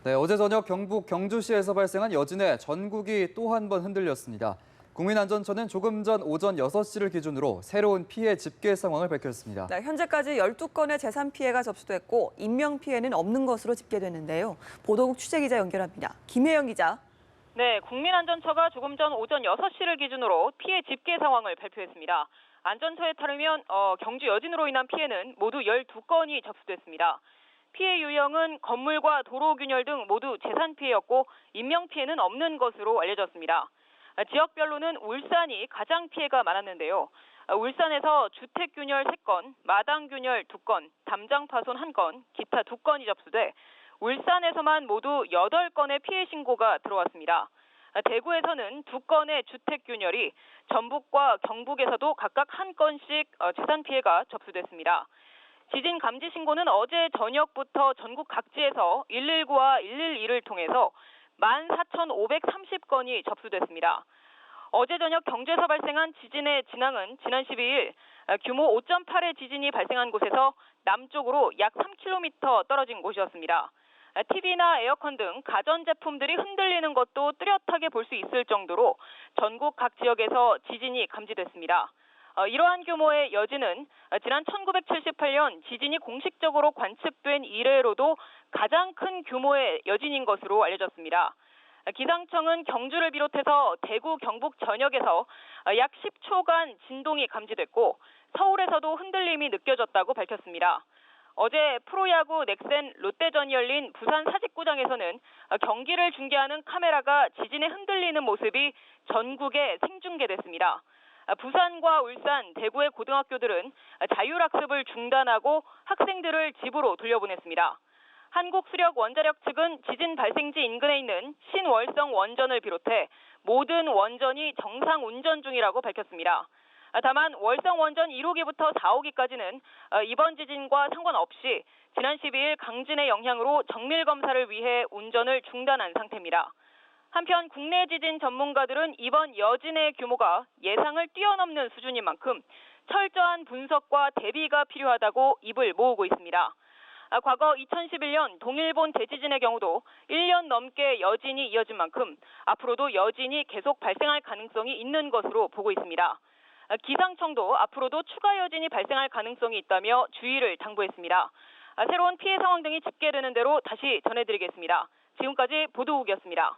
네, 어제 저녁 경북 경주시에서 발생한 여진에 전국이 또 한 번 흔들렸습니다. 국민안전처는 조금 전 오전 6시를 기준으로 새로운 피해 집계 상황을 밝혔습니다. 네, 현재까지 12건의 재산 피해가 접수됐고 인명 피해는 없는 것으로 집계됐는데요. 보도국 취재기자 연결합니다. 김혜영 기자. 네, 국민안전처가 조금 전 오전 6시를 기준으로 피해 집계 상황을 발표했습니다. 안전처에 따르면 경주 여진으로 인한 피해는 모두 12건이 접수됐습니다. 피해 유형은 건물과 도로 균열 등 모두 재산 피해였고 인명 피해는 없는 것으로 알려졌습니다. 지역별로는 울산이 가장 피해가 많았는데요. 울산에서 주택 균열 3건, 마당 균열 2건, 담장 파손 1건, 기타 2건이 접수돼 울산에서만 모두 8건의 피해 신고가 들어왔습니다. 대구에서는 2건의 주택 균열이, 전북과 경북에서도 각각 1건씩 재산 피해가 접수됐습니다. 지진 감지 신고는 어제 저녁부터 전국 각지에서 119와 112를 통해서 14,530건이 접수됐습니다. 어제 저녁 경주에서 발생한 지진의 진앙은 지난 12일 규모 5.8의 지진이 발생한 곳에서 남쪽으로 약 3km 떨어진 곳이었습니다. TV나 에어컨 등 가전제품들이 흔들리는 것도 뚜렷하게 볼 수 있을 정도로 전국 각 지역에서 지진이 감지됐습니다. 이러한 규모의 여진은 지난 1978년 지진이 공식적으로 관측된 이래로도 가장 큰 규모의 여진인 것으로 알려졌습니다. 기상청은 경주를 비롯해서 대구, 경북 전역에서 약 10초간 진동이 감지됐고 서울에서도 흔들림이 느껴졌다고 밝혔습니다. 어제 프로야구 넥센 롯데전이 열린 부산 사직구장에서는 경기를 중계하는 카메라가 지진에 흔들리는 모습이 전국에 생중계됐습니다. 부산과 울산, 대구의 고등학교들은 자율학습을 중단하고 학생들을 집으로 돌려보냈습니다. 한국수력원자력 측은 지진 발생지 인근에 있는 신월성 원전을 비롯해 모든 원전이 정상 운전 중이라고 밝혔습니다. 다만 월성 원전 1호기부터 4호기까지는 이번 지진과 상관없이 지난 12일 강진의 영향으로 정밀 검사를 위해 운전을 중단한 상태입니다. 한편 국내 지진 전문가들은 이번 여진의 규모가 예상을 뛰어넘는 수준인 만큼 철저한 분석과 대비가 필요하다고 입을 모으고 있습니다. 과거 2011년 동일본 대지진의 경우도 1년 넘게 여진이 이어진 만큼 앞으로도 여진이 계속 발생할 가능성이 있는 것으로 보고 있습니다. 기상청도 앞으로도 추가 여진이 발생할 가능성이 있다며 주의를 당부했습니다. 새로운 피해 상황 등이 집계되는 대로 다시 전해드리겠습니다. 지금까지 보도국이었습니다.